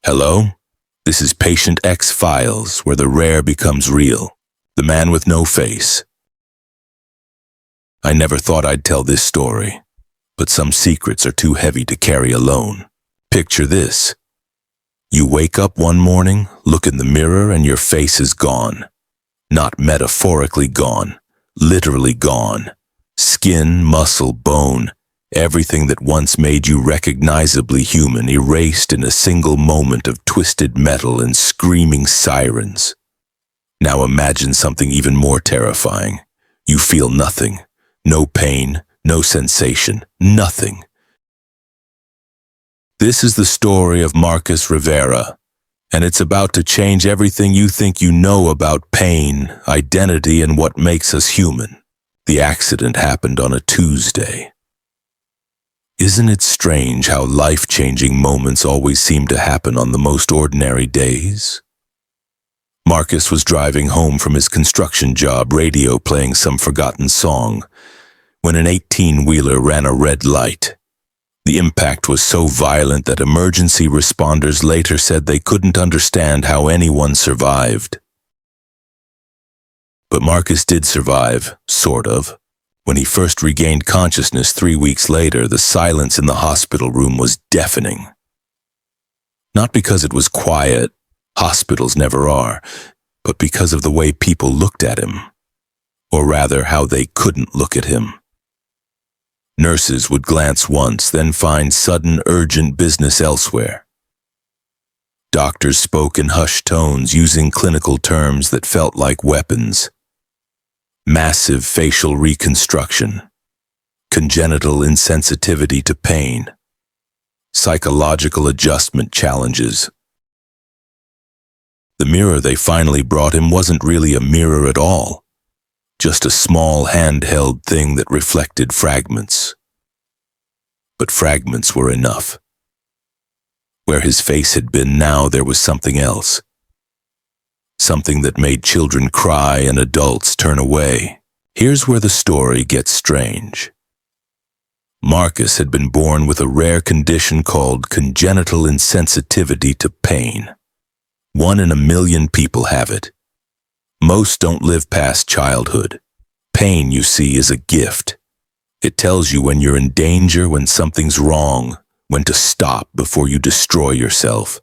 Hello? This is Patient X Files, where the rare becomes real. The man with no face. I never thought I'd tell this story, but some secrets are too heavy to carry alone. Picture this. You wake up one morning, look in the mirror, and your face is gone. Not metaphorically gone, literally gone. Skin, muscle, bone, everything that once made you recognizably human erased in a single moment of twisted metal and screaming sirens. Now imagine something even more terrifying. You feel nothing. No pain, no sensation, nothing. This is the story of Marcus Rivera, and it's about to change everything you think you know about pain, identity, and what makes us human. The accident happened on a Tuesday. Isn't it strange how life-changing moments always seem to happen on the most ordinary days? Marcus was driving home from his construction job, radio playing some forgotten song, when an 18-wheeler ran a red light. The impact was so violent that emergency responders later said they couldn't understand how anyone survived. But Marcus did survive, sort of. When he first regained consciousness 3 weeks later, the silence in the hospital room was deafening. Not because it was quiet, hospitals never are, but because of the way people looked at him. Or rather, how they couldn't look at him. Nurses would glance once, then find sudden, urgent business elsewhere. Doctors spoke in hushed tones, using clinical terms that felt like weapons. Massive facial reconstruction, congenital insensitivity to pain, psychological adjustment challenges. The mirror they finally brought him wasn't really a mirror at all, just a small handheld thing that reflected fragments. But fragments were enough. Where his face had been, now there was something else. Something that made children cry and adults turn away. Here's where the story gets strange. Marcus had been born with a rare condition called congenital insensitivity to pain. 1 in a million people have it. Most don't live past childhood. Pain, you see, is a gift. It tells you when you're in danger, when something's wrong, when to stop before you destroy yourself.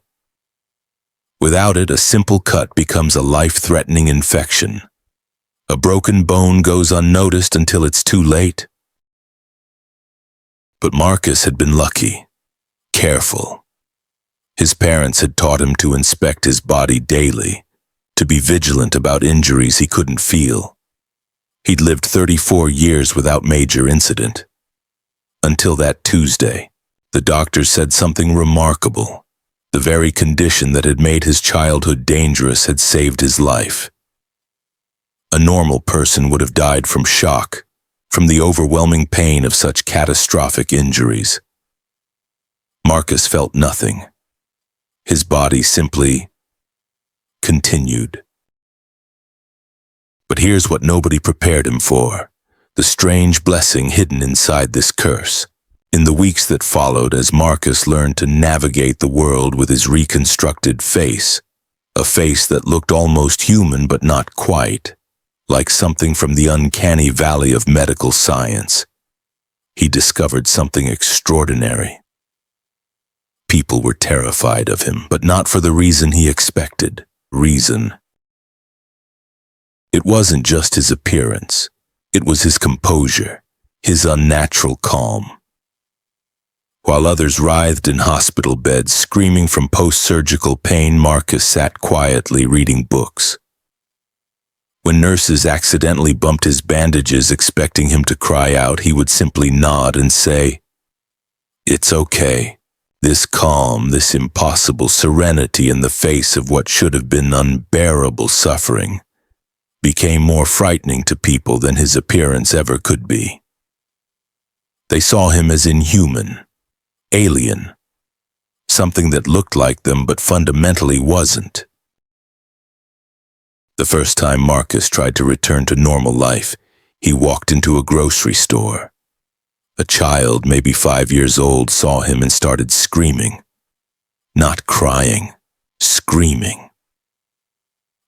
Without it, a simple cut becomes a life-threatening infection. A broken bone goes unnoticed until it's too late. But Marcus had been lucky, careful. His parents had taught him to inspect his body daily, to be vigilant about injuries he couldn't feel. He'd lived 34 years without major incident. Until that Tuesday, the doctors said something remarkable. The very condition that had made his childhood dangerous had saved his life. A normal person would have died from shock, from the overwhelming pain of such catastrophic injuries. Marcus felt nothing. His body simply continued. But here's what nobody prepared him for, the strange blessing hidden inside this curse. In the weeks that followed, as Marcus learned to navigate the world with his reconstructed face, a face that looked almost human but not quite, like something from the uncanny valley of medical science, he discovered something extraordinary. People were terrified of him, but not for the reason he expected. Reason. It wasn't just his appearance. It was his composure, his unnatural calm. While others writhed in hospital beds, screaming from post-surgical pain, Marcus sat quietly reading books. When nurses accidentally bumped his bandages expecting him to cry out, he would simply nod and say, "It's okay." This calm, this impossible serenity in the face of what should have been unbearable suffering became more frightening to people than his appearance ever could be. They saw him as inhuman, alien, something that looked like them but fundamentally wasn't. The first time Marcus tried to return to normal life, he walked into a grocery store. A child, maybe 5 years old, saw him and started screaming. not crying, screaming.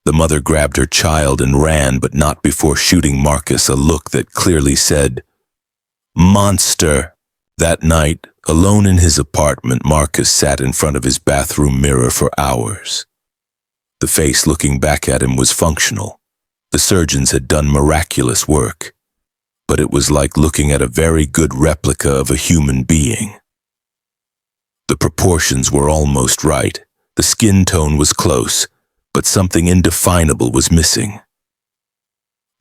The mother grabbed her child and ran, but not before shooting Marcus a look that clearly said, "Monster." That night, alone in his apartment, Marcus sat in front of his bathroom mirror for hours. The face looking back at him was functional. The surgeons had done miraculous work, but it was like looking at a very good replica of a human being. The proportions were almost right, the skin tone was close, but something indefinable was missing.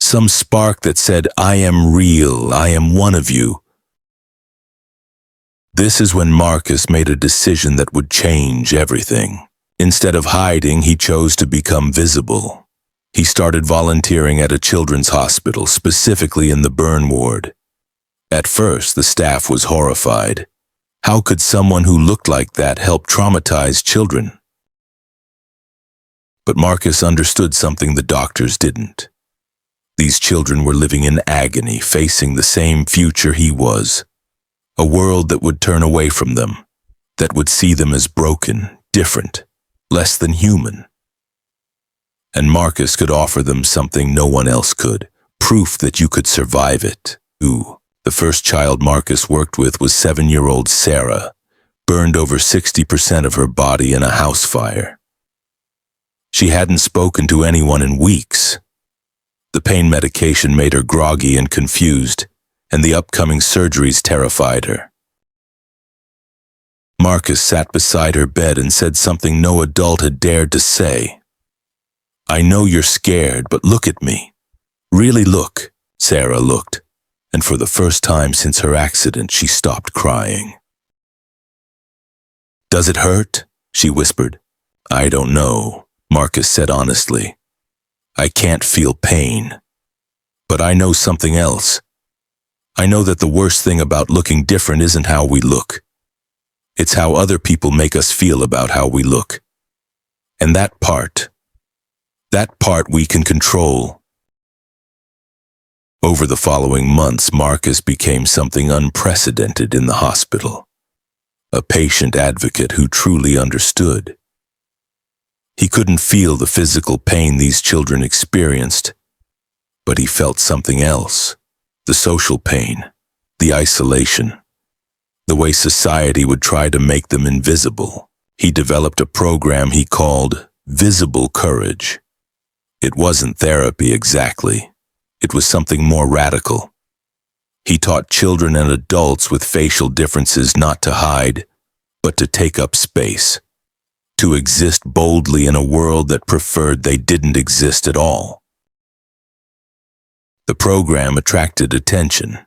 Some spark that said, "I am real, I am one of you." This is when Marcus made a decision that would change everything. Instead of hiding, he chose to become visible. He started volunteering at a children's hospital, specifically in the burn ward. At first, the staff was horrified. How could someone who looked like that help traumatized children? But Marcus understood something the doctors didn't. These children were living in agony, facing the same future he was. A world that would turn away from them, that would see them as broken, different, less than human. And Marcus could offer them something no one else could, proof that you could survive it. The first child Marcus worked with was 7-year-old Sarah, burned over 60% of her body in a house fire. She hadn't spoken to anyone in weeks. The pain medication made her groggy and confused, and the upcoming surgeries terrified her. Marcus sat beside her bed and said something no adult had dared to say. "I know you're scared, but look at me. Really look." Sarah looked, and for the first time since her accident, she stopped crying. "Does it hurt?" she whispered. "I don't know," Marcus said honestly. "I can't feel pain. But I know something else. I know that the worst thing about looking different isn't how we look. It's how other people make us feel about how we look. And that part we can control." Over the following months, Marcus became something unprecedented in the hospital. A patient advocate who truly understood. He couldn't feel the physical pain these children experienced, but he felt something else. The social pain, the isolation, the way society would try to make them invisible. He developed a program he called Visible Courage. It wasn't therapy exactly. It was something more radical. He taught children and adults with facial differences not to hide, but to take up space, to exist boldly in a world that preferred they didn't exist at all. The program attracted attention.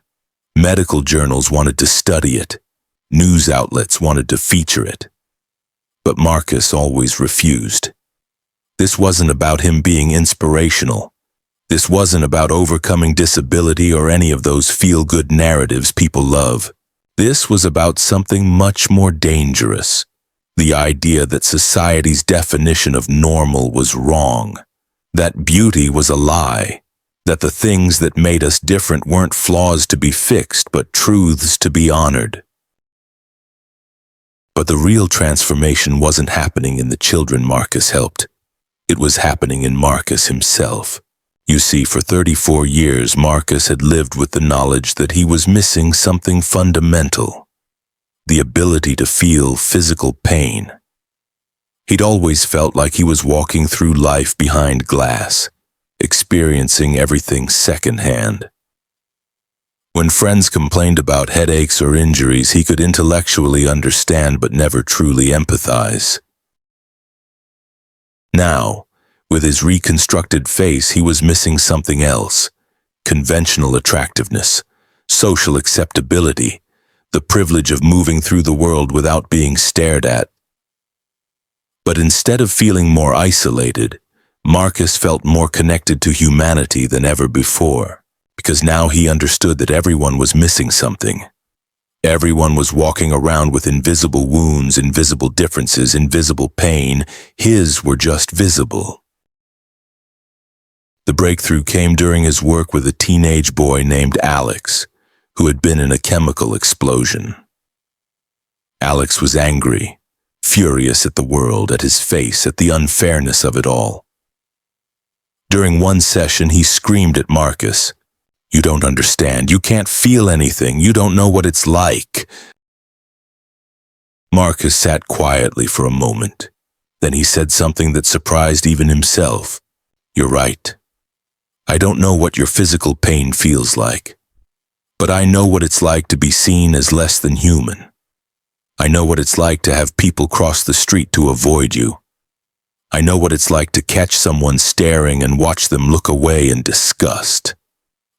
Medical journals wanted to study it. News outlets wanted to feature it. But Marcus always refused. This wasn't about him being inspirational. This wasn't about overcoming disability or any of those feel-good narratives people love. This was about something much more dangerous. The idea that society's definition of normal was wrong. That beauty was a lie. That the things that made us different weren't flaws to be fixed, but truths to be honored. But the real transformation wasn't happening in the children Marcus helped. It was happening in Marcus himself. You see, for 34 years, Marcus had lived with the knowledge that he was missing something fundamental. The ability to feel physical pain. He'd always felt like he was walking through life behind glass, experiencing everything secondhand. When friends complained about headaches or injuries, he could intellectually understand but never truly empathize. Now, with his reconstructed face, he was missing something else: conventional attractiveness, social acceptability, the privilege of moving through the world without being stared at. But instead of feeling more isolated, Marcus felt more connected to humanity than ever before, because now he understood that everyone was missing something. Everyone was walking around with invisible wounds, invisible differences, invisible pain. His were just visible. The breakthrough came during his work with a teenage boy named Alex, who had been in a chemical explosion. Alex was angry, furious at the world, at his face, at the unfairness of it all. During one session, he screamed at Marcus, "You don't understand. You can't feel anything. You don't know what it's like." Marcus sat quietly for a moment. Then he said something that surprised even himself. "You're right. I don't know what your physical pain feels like, but I know what it's like to be seen as less than human. I know what it's like to have people cross the street to avoid you. I know what it's like to catch someone staring and watch them look away in disgust.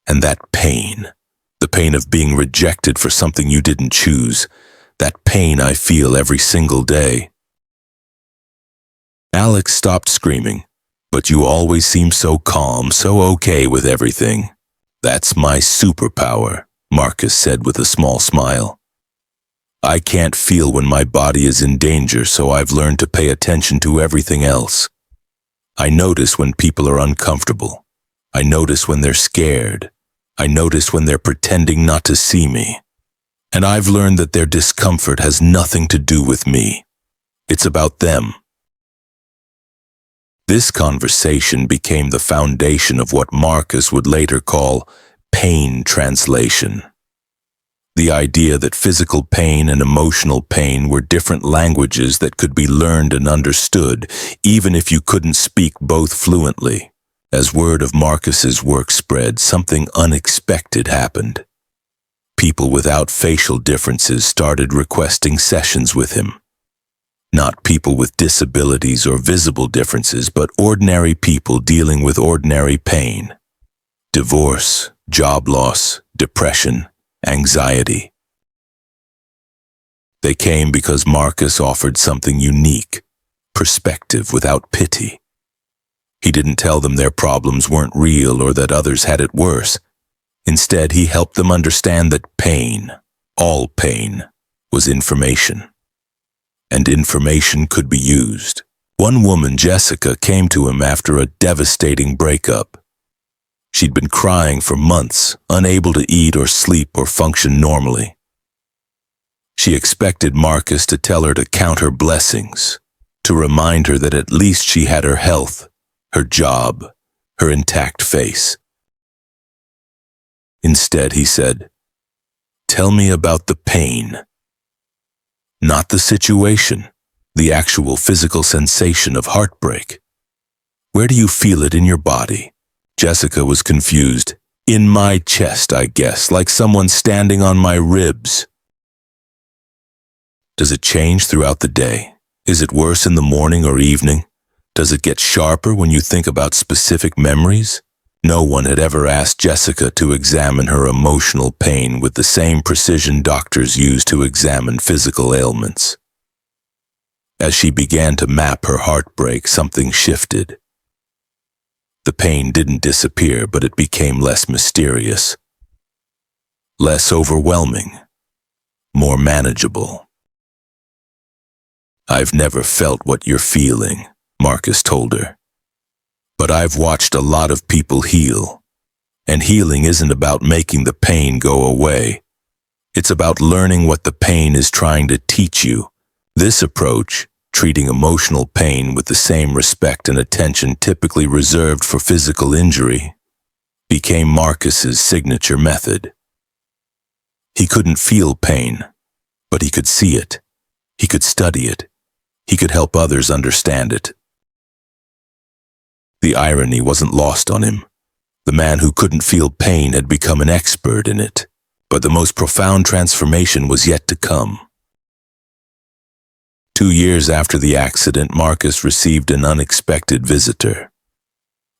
And that pain, the pain of being rejected for something you didn't choose, that pain I feel every single day." Alex stopped screaming. "But you always seem so calm, so okay with everything." "That's my superpower," Marcus said with a small smile. "I can't feel when my body is in danger, so I've learned to pay attention to everything else. I notice when people are uncomfortable. I notice when they're scared. I notice when they're pretending not to see me. And I've learned that their discomfort has nothing to do with me. It's about them." This conversation became the foundation of what Marcus would later call pain translation. The idea that physical pain and emotional pain were different languages that could be learned and understood, even if you couldn't speak both fluently. As word of Marcus's work spread, something unexpected happened. People without facial differences started requesting sessions with him. Not people with disabilities or visible differences, but ordinary people dealing with ordinary pain. Divorce, job loss, depression, anxiety. They came because Marcus offered something unique, perspective without pity. He didn't tell them their problems weren't real or that others had it worse. Instead, he helped them understand that pain, all pain, was information. And information could be used. One woman, Jessica, came to him after a devastating breakup. She'd been crying for months, unable to eat or sleep or function normally. She expected Marcus to tell her to count her blessings, to remind her that at least she had her health, her job, her intact face. Instead, he said, "Tell me about the pain." Not the situation, the actual physical sensation of heartbreak. "Where do you feel it in your body?" Jessica was confused. "In my chest, I guess, like someone standing on my ribs." "Does it change throughout the day? Is it worse in the morning or evening? Does it get sharper when you think about specific memories?" No one had ever asked Jessica to examine her emotional pain with the same precision doctors use to examine physical ailments. As she began to map her heartbreak, something shifted. The pain didn't disappear, but it became less mysterious, less overwhelming, more manageable. "I've never felt what you're feeling," Marcus told her. "But I've watched a lot of people heal, and healing isn't about making the pain go away. It's about learning what the pain is trying to teach you." This approach, treating emotional pain with the same respect and attention typically reserved for physical injury, became Marcus's signature method. He couldn't feel pain, but he could see it. He could study it. He could help others understand it. The irony wasn't lost on him. The man who couldn't feel pain had become an expert in it, but the most profound transformation was yet to come. 2 years after the accident, Marcus received an unexpected visitor.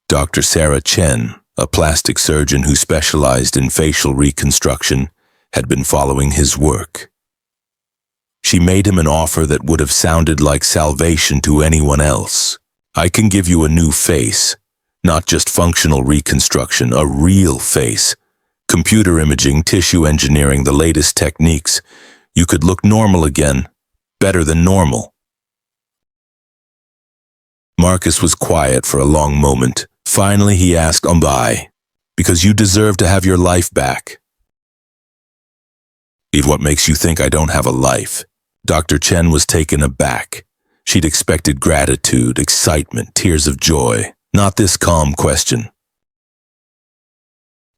Dr. Sarah Chen, a plastic surgeon who specialized in facial reconstruction, had been following his work. She made him an offer that would have sounded like salvation to anyone else. "I can give you a new face, not just functional reconstruction, a real face. Computer imaging, tissue engineering, the latest techniques. You could look normal again, better than normal." Marcus was quiet for a long moment. Finally, he asked, "Why?" "Because you deserve to have your life back." "Eve, what makes you think I don't have a life?" Dr. Chen was taken aback. She'd expected gratitude, excitement, tears of joy, not this calm question.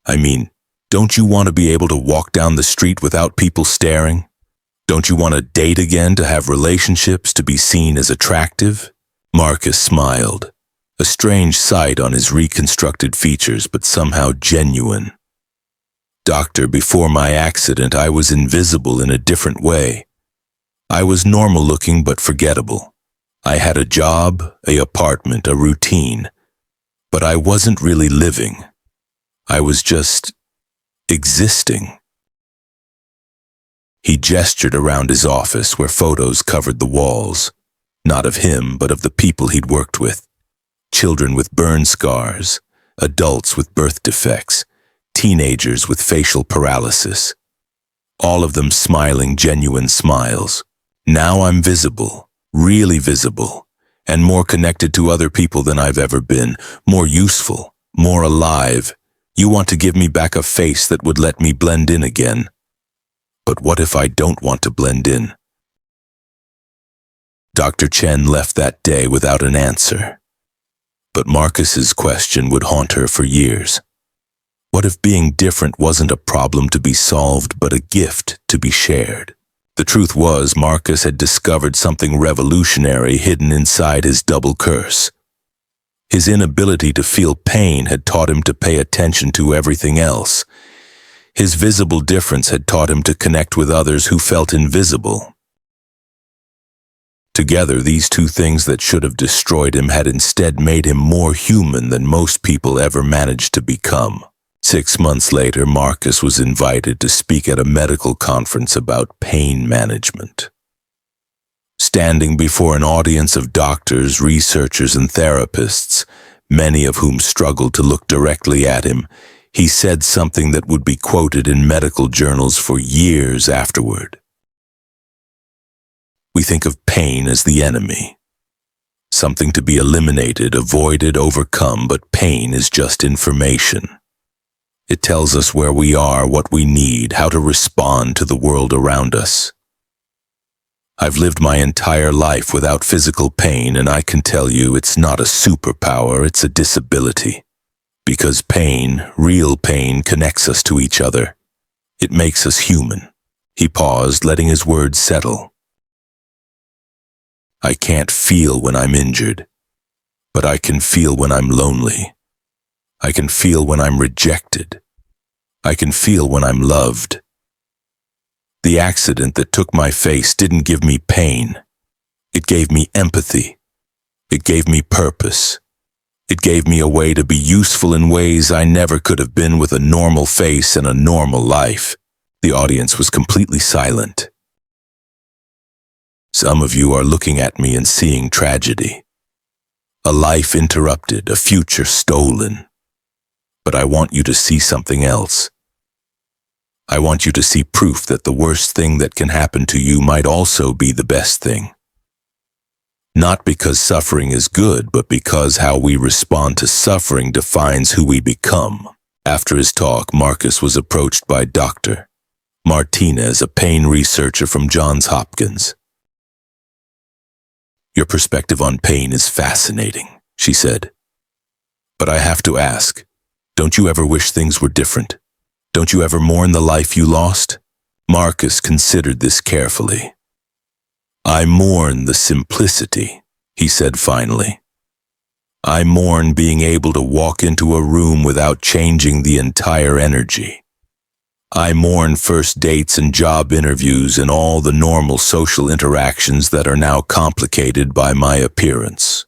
I mean, don't you want to be able to walk down the street without people staring? Don't you want to date again, to have relationships, to be seen as attractive? Marcus smiled, a strange sight on his reconstructed features, but somehow genuine. Doctor, before my accident, I was invisible in a different way. I was normal looking but forgettable. I had a job, an apartment, a routine, but I wasn't really living. I was just existing. He gestured around his office where photos covered the walls, not of him, but of the people he'd worked with. Children with burn scars, adults with birth defects, teenagers with facial paralysis. All of them smiling genuine smiles. Now I'm visible, really visible, and more connected to other people than I've ever been, more useful, more alive. You want to give me back a face that would let me blend in again. But what if I don't want to blend in? Dr. Chen left that day without an answer. But Marcus's question would haunt her for years. What if being different wasn't a problem to be solved, but a gift to be shared? The truth was, Marcus had discovered something revolutionary hidden inside his double curse. His inability to feel pain had taught him to pay attention to everything else. His visible difference had taught him to connect with others who felt invisible. Together, these two things that should have destroyed him had instead made him more human than most people ever managed to become. 6 months later, Marcus was invited to speak at a medical conference about pain management. Standing before an audience of doctors, researchers, and therapists, many of whom struggled to look directly at him, he said something that would be quoted in medical journals for years afterward. We think of pain as the enemy, something to be eliminated, avoided, overcome, but pain is just information. It tells us where we are, what we need, how to respond to the world around us. I've lived my entire life without physical pain, and I can tell you it's not a superpower, it's a disability. Because pain, real pain, connects us to each other. It makes us human. He paused, letting his words settle. I can't feel when I'm injured, but I can feel when I'm lonely. I can feel when I'm rejected. I can feel when I'm loved. The accident that took my face didn't give me pain. It gave me empathy. It gave me purpose. It gave me a way to be useful in ways I never could have been with a normal face and a normal life. The audience was completely silent. Some of you are looking at me and seeing tragedy. A life interrupted, a future stolen. But I want you to see something else. I want you to see proof that the worst thing that can happen to you might also be the best thing. Not because suffering is good, but because how we respond to suffering defines who we become. After his talk, Marcus was approached by Dr. Martinez, a pain researcher from Johns Hopkins. Your perspective on pain is fascinating, she said. But I have to ask, don't you ever wish things were different? Don't you ever mourn the life you lost? Marcus considered this carefully. I mourn the simplicity, he said finally. I mourn being able to walk into a room without changing the entire energy. I mourn first dates and job interviews and all the normal social interactions that are now complicated by my appearance.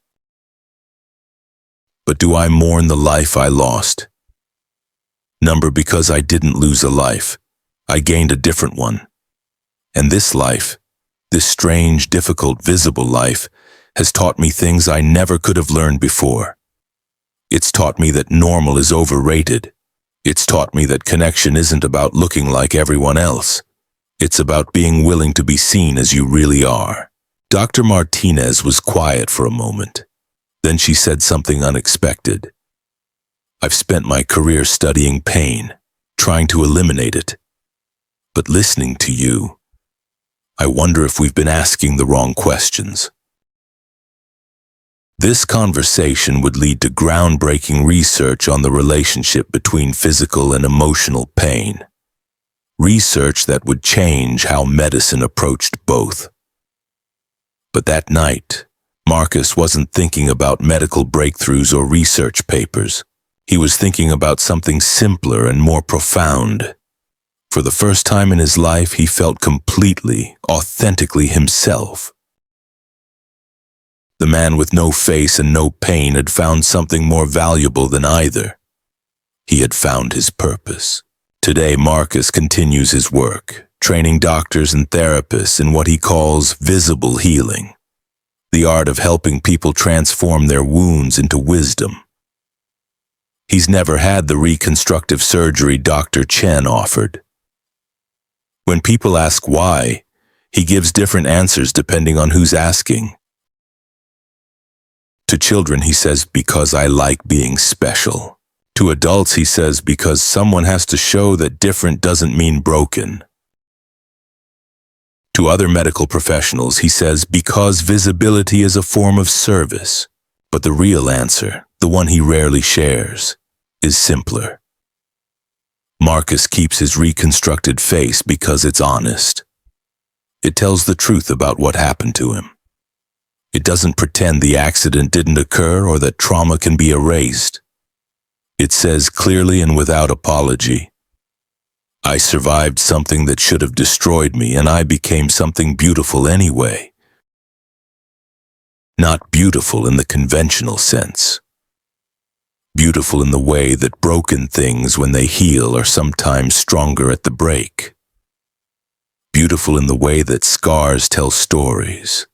But do I mourn the life I lost? Number, because I didn't lose a life. I gained a different one. And this life, this strange, difficult, visible life, has taught me things I never could have learned before. It's taught me that normal is overrated. It's taught me that connection isn't about looking like everyone else. It's about being willing to be seen as you really are. Dr. Martinez was quiet for a moment. Then she said something unexpected. I've spent my career studying pain, trying to eliminate it. But listening to you, I wonder if we've been asking the wrong questions. This conversation would lead to groundbreaking research on the relationship between physical and emotional pain. Research that would change how medicine approached both. But that night, Marcus wasn't thinking about medical breakthroughs or research papers. He was thinking about something simpler and more profound. For the first time in his life, he felt completely, authentically himself. The man with no face and no pain had found something more valuable than either. He had found his purpose. Today, Marcus continues his work, training doctors and therapists in what he calls visible healing, the art of helping people transform their wounds into wisdom. He's never had the reconstructive surgery Dr. Chen offered. When people ask why, he gives different answers depending on who's asking. To children, he says, because I like being special. To adults, he says, because someone has to show that different doesn't mean broken. To other medical professionals, he says, because visibility is a form of service. But the real answer, the one he rarely shares, is simpler. Marcus keeps his reconstructed face because it's honest. It tells the truth about what happened to him. It doesn't pretend the accident didn't occur or that trauma can be erased. It says clearly and without apology, I survived something that should have destroyed me, and I became something beautiful anyway. Not beautiful in the conventional sense. Beautiful in the way that broken things, when they heal, are sometimes stronger at the break. Beautiful in the way that scars tell stories.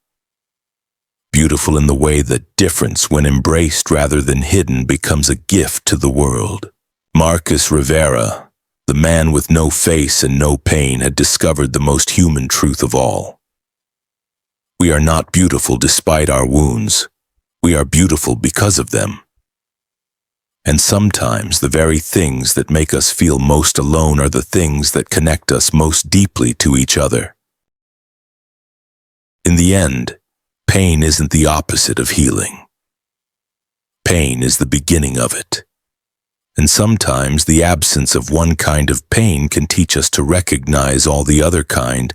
Beautiful in the way that difference, when embraced rather than hidden, becomes a gift to the world. Marcus Rivera, the man with no face and no pain, had discovered the most human truth of all. We are not beautiful despite our wounds. We are beautiful because of them. And sometimes the very things that make us feel most alone are the things that connect us most deeply to each other. In the end, pain isn't the opposite of healing. Pain is the beginning of it. And sometimes the absence of one kind of pain can teach us to recognize all the other kind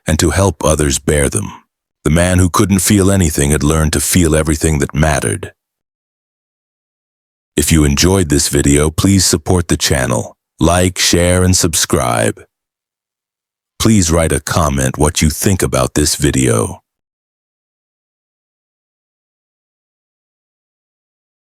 and to help others bear them. The man who couldn't feel anything had learned to feel everything that mattered. If you enjoyed this video, please support the channel. Like, share, and subscribe. Please write a comment what you think about this video.